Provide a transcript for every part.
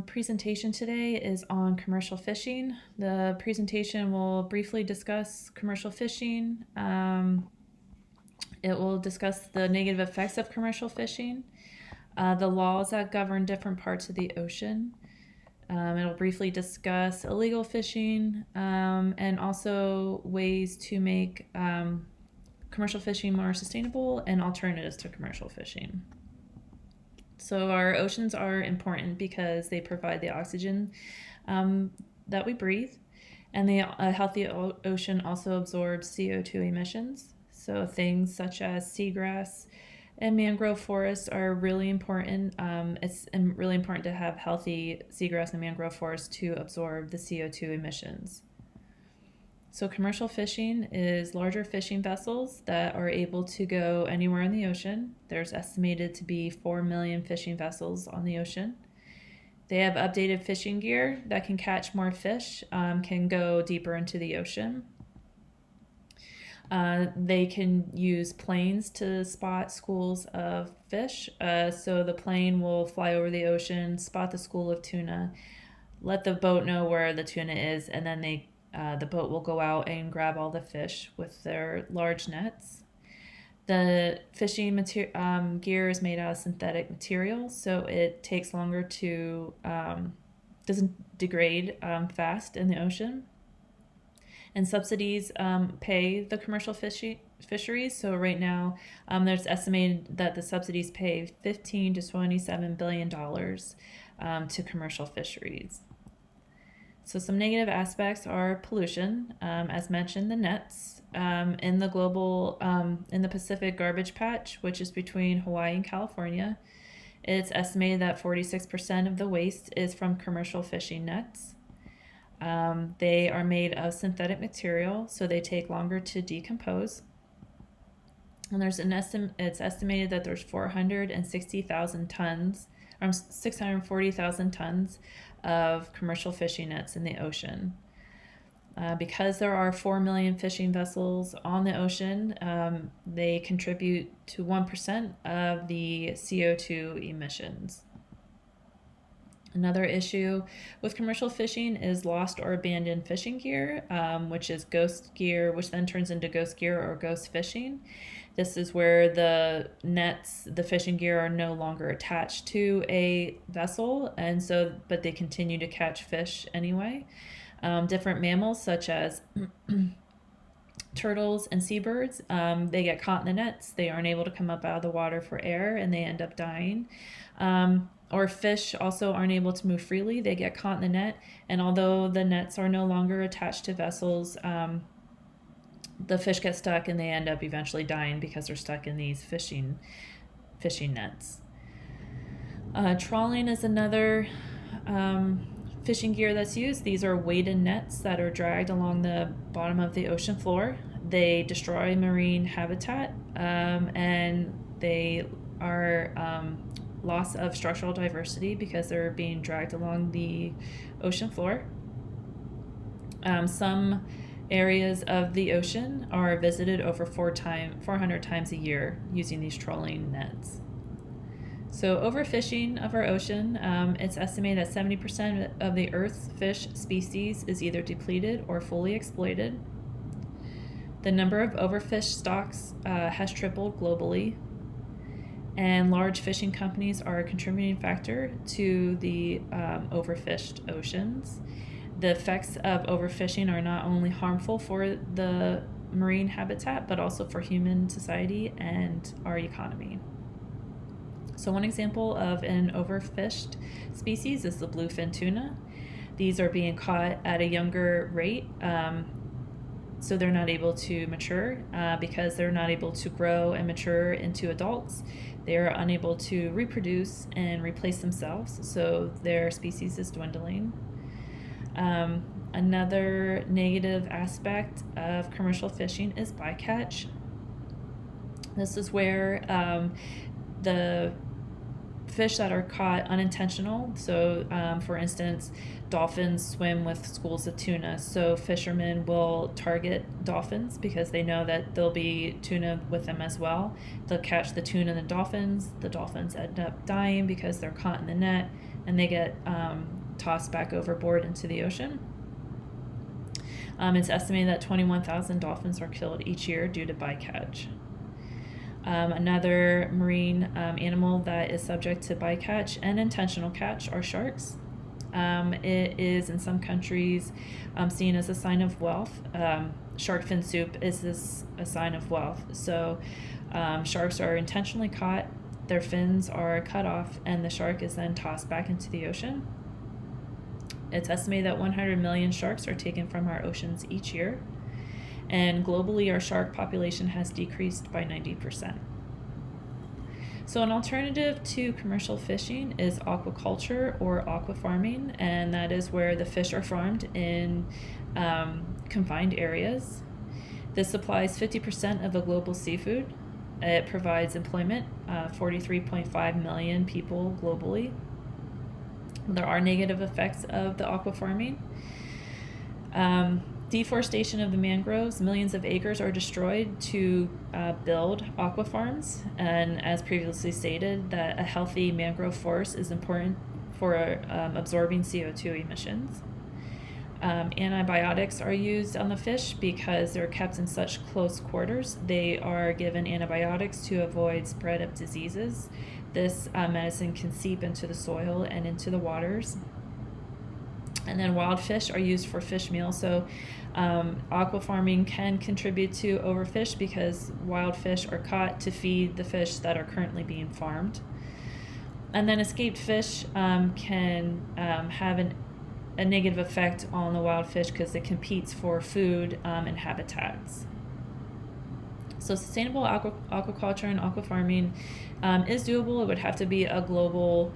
Presentation today is on commercial fishing. The presentation will briefly discuss commercial fishing. It will discuss the negative effects of commercial fishing, the laws that govern different parts of the ocean. It'll briefly discuss illegal fishing and also ways to make commercial fishing more sustainable and alternatives to commercial fishing. So our oceans are important because they provide the oxygen that we breathe, and a healthy ocean also absorbs CO2 emissions. So things such as seagrass and mangrove forests are really important. It's really important to have healthy seagrass and mangrove forests to absorb the CO2 emissions. So commercial fishing is larger fishing vessels that are able to go anywhere in the ocean. There's estimated to be 4 million fishing vessels on the ocean. They have updated fishing gear that can catch more fish, can go deeper into the ocean. They can use planes to spot schools of fish. So the plane will fly over the ocean, spot the school of tuna, let the boat know where the tuna is, and then the boat will go out and grab all the fish with their large nets. The fishing gear is made out of synthetic material, so it takes longer to, doesn't degrade fast in the ocean. And subsidies pay the commercial fisheries. So right now, there's estimated that the subsidies pay $15 to $27 billion to commercial fisheries. So some negative aspects are pollution, as mentioned, the nets in the Pacific garbage patch, which is between Hawaii and California. It's estimated that 46% of the waste is from commercial fishing nets. They are made of synthetic material, so they take longer to decompose. And it's estimated that there's 460,000 tons, or 640,000 tons of commercial fishing nets in the ocean. Because there are 4 million fishing vessels on the ocean, they contribute to 1% of the CO2 emissions. Another issue with commercial fishing is lost or abandoned fishing gear, which is ghost gear, which then turns into ghost gear or ghost fishing. This is where the nets, the fishing gear, are no longer attached to a vessel, but they continue to catch fish anyway. Different mammals such as turtles and seabirds, they get caught in the nets. They aren't able to come up out of the water for air, and they end up dying. Or fish also aren't able to move freely. They get caught in the net, and although the nets are no longer attached to vessels, the fish get stuck and they end up eventually dying because they're stuck in these fishing nets. Trawling is another fishing gear that's used. These are weighted nets that are dragged along the bottom of the ocean floor. They destroy marine habitat, and they are loss of structural diversity because they're being dragged along the ocean floor. Some areas of the ocean are visited over 400 times a year using these trolling nets. So overfishing of our ocean, it's estimated that 70% of the Earth's fish species is either depleted or fully exploited. The number of overfished stocks has tripled globally, and large fishing companies are a contributing factor to the overfished oceans. The effects of overfishing are not only harmful for the marine habitat, but also for human society and our economy. So one example of an overfished species is the bluefin tuna. These are being caught at a younger rate, so they're not able to mature because they're not able to grow and mature into adults. They are unable to reproduce and replace themselves, so their species is dwindling. Another negative aspect of commercial fishing is bycatch. This is where the fish that are caught unintentional. So, for instance, dolphins swim with schools of tuna. So fishermen will target dolphins because they know that there'll be tuna with them as well. They'll catch the tuna and the dolphins. The dolphins end up dying because they're caught in the net. and they get tossed back overboard into the ocean. It's estimated that 21,000 dolphins are killed each year due to bycatch. Another marine animal that is subject to bycatch and intentional catch are sharks. It is in some countries seen as a sign of wealth. Shark fin soup is a sign of wealth. So sharks are intentionally caught, their fins are cut off, and the shark is then tossed back into the ocean. It's estimated that 100 million sharks are taken from our oceans each year. And globally, our shark population has decreased by 90%. So an alternative to commercial fishing is aquaculture or aquafarming, and that is where the fish are farmed in confined areas. This supplies 50% of the global seafood. It provides employment, 43.5 million people globally. There are negative effects of the aquafarming. Deforestation of the mangroves, millions of acres are destroyed to build aquafarms, and as previously stated, that a healthy mangrove forest is important for absorbing CO2 emissions. Antibiotics are used on the fish because they're kept in such close quarters. They are given antibiotics to avoid spread of diseases. This medicine can seep into the soil and into the waters. And then wild fish are used for fish meal. So aquafarming can contribute to overfish because wild fish are caught to feed the fish that are currently being farmed. And then escaped fish can have a negative effect on the wild fish because it competes for food and habitats. So sustainable aquaculture and aquafarming is doable. It would have to be a global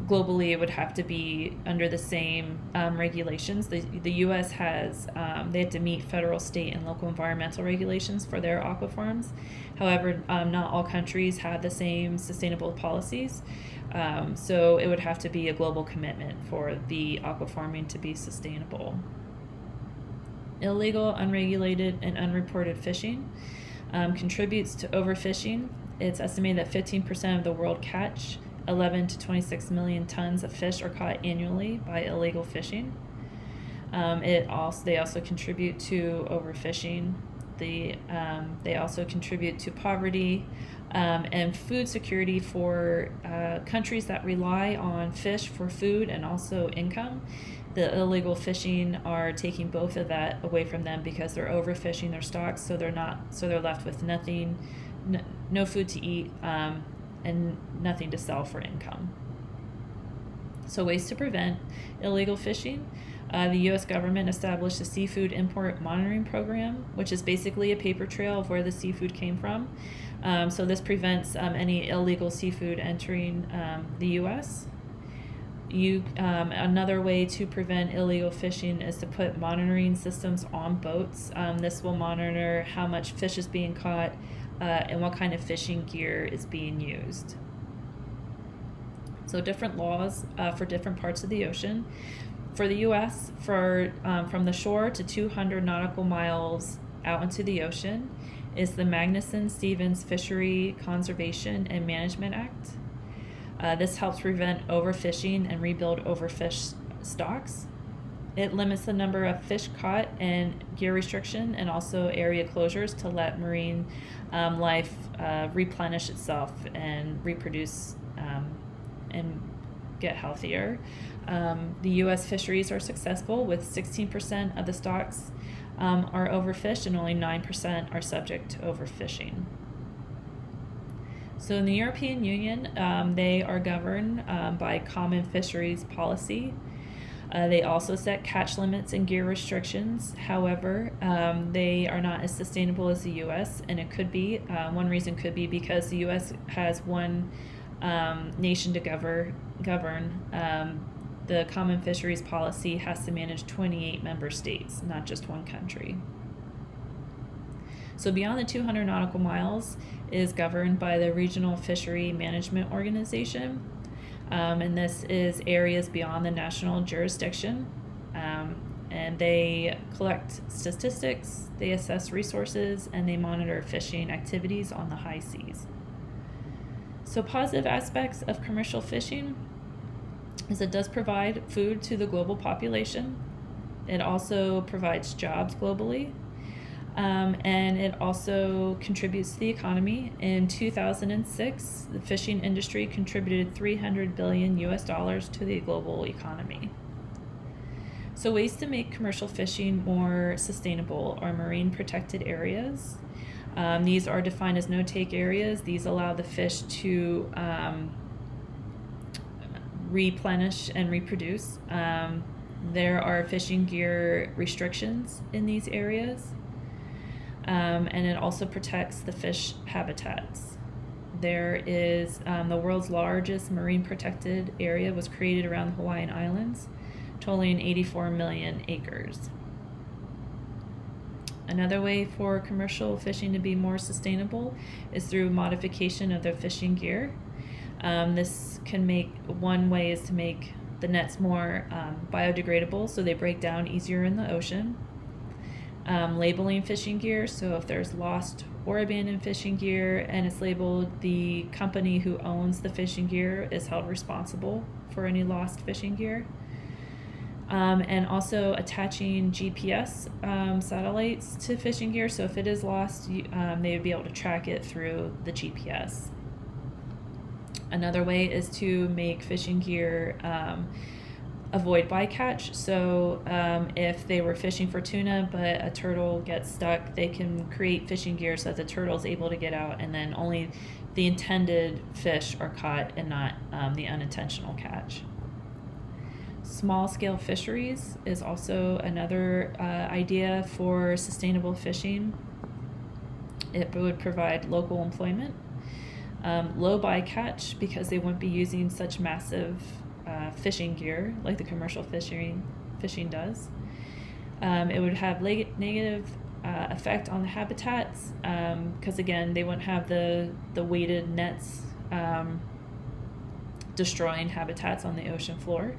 globally, it would have to be under the same regulations. The U.S. has, they have to meet federal, state, and local environmental regulations for their aquafarms. However, not all countries have the same sustainable policies. So it would have to be a global commitment for the aquafarming to be sustainable. Illegal, unregulated, and unreported fishing contributes to overfishing. It's estimated that 15% of the world catch 11 to 26 million tons of fish are caught annually by illegal fishing. They also contribute to overfishing. They also contribute to poverty and food security for countries that rely on fish for food and also income. The illegal fishing are taking both of that away from them because they're overfishing their stocks, so they're left with nothing, no food to eat, and nothing to sell for income. So ways to prevent illegal fishing. The U.S. government established a seafood import monitoring program, which is basically a paper trail of where the seafood came from. So this prevents any illegal seafood entering the U.S. Another way to prevent illegal fishing is to put monitoring systems on boats. This will monitor how much fish is being caught and what kind of fishing gear is being used. So different laws for different parts of the ocean. For the U.S., from the shore to 200 nautical miles out into the ocean is the Magnuson-Stevens Fishery Conservation and Management Act. This helps prevent overfishing and rebuild overfished stocks. It limits the number of fish caught and gear restriction and also area closures to let marine life replenish itself and reproduce and get healthier. The U.S. fisheries are successful with 16% of the stocks are overfished and only 9% are subject to overfishing. So in the European Union, they are governed by common fisheries policy. They also set catch limits and gear restrictions. However, they are not as sustainable as the U.S., and it could be, one reason could be because the U.S. has one nation to govern. The common fisheries policy has to manage 28 member states, not just one country. So beyond the 200 nautical miles is governed by the Regional Fishery Management Organization. And this is areas beyond the national jurisdiction. And they collect statistics, they assess resources, and they monitor fishing activities on the high seas. So positive aspects of commercial fishing is it does provide food to the global population. It also provides jobs globally. And it also contributes to the economy. In 2006, the fishing industry contributed $300 billion to the global economy. So ways to make commercial fishing more sustainable are marine protected areas. These are defined as no-take areas. These allow the fish to replenish and reproduce. There are fishing gear restrictions in these areas. And it also protects the fish habitats. There is the world's largest marine protected area was created around the Hawaiian Islands, totaling 84 million acres. Another way for commercial fishing to be more sustainable is through modification of their fishing gear. One way is to make the nets more biodegradable so they break down easier in the ocean. Labeling fishing gear, so if there's lost or abandoned fishing gear and it's labeled, the company who owns the fishing gear is held responsible for any lost fishing gear. And also attaching GPS satellites to fishing gear, so if it is lost, they would be able to track it through the GPS. Another way is to make fishing gear avoid bycatch. So if they were fishing for tuna but a turtle gets stuck, they can create fishing gear so that the turtle is able to get out, and then only the intended fish are caught and not the unintentional catch. Small scale fisheries is also another idea for sustainable fishing. It would provide local employment, low bycatch because they wouldn't be using such massive fishing gear like the commercial fishing does. It would have negative effect on the habitats because again they wouldn't have the weighted nets destroying habitats on the ocean floor.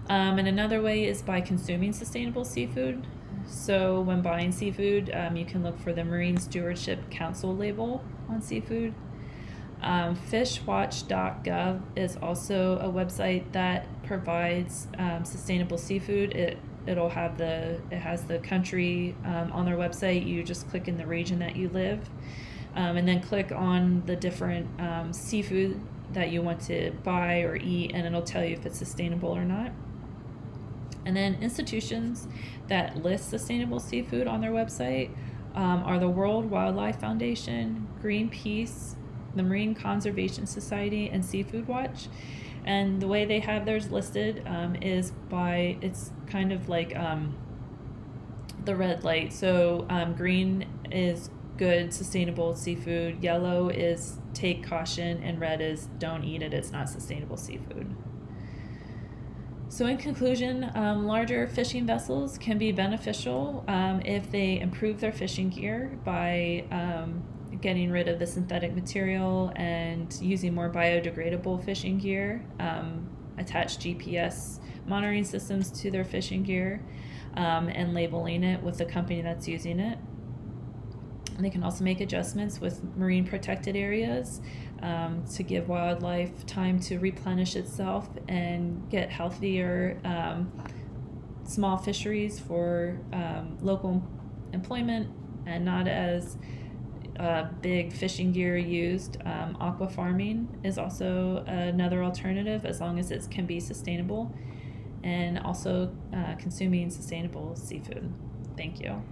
And another way is by consuming sustainable seafood. So when buying seafood, you can look for the Marine Stewardship Council label on seafood. Fishwatch.gov is also a website that provides sustainable seafood. It has the country on their website. You just click in the region that you live, and then click on the different seafood that you want to buy or eat, and it'll tell you if it's sustainable or not. And then institutions that list sustainable seafood on their website are the World Wildlife Foundation, Greenpeace, the Marine Conservation Society, and Seafood Watch. And the way they have theirs listed is by, it's kind of like the red light. So green is good, sustainable seafood, yellow is take caution, and red is don't eat it, it's not sustainable seafood. So in conclusion, larger fishing vessels can be beneficial if they improve their fishing gear by getting rid of the synthetic material and using more biodegradable fishing gear, attach GPS monitoring systems to their fishing gear, and labeling it with the company that's using it. And they can also make adjustments with marine protected areas to give wildlife time to replenish itself and get healthier small fisheries for local employment and not as big fishing gear used. Aqua farming is also another alternative as long as it can be sustainable, and also consuming sustainable seafood. Thank you.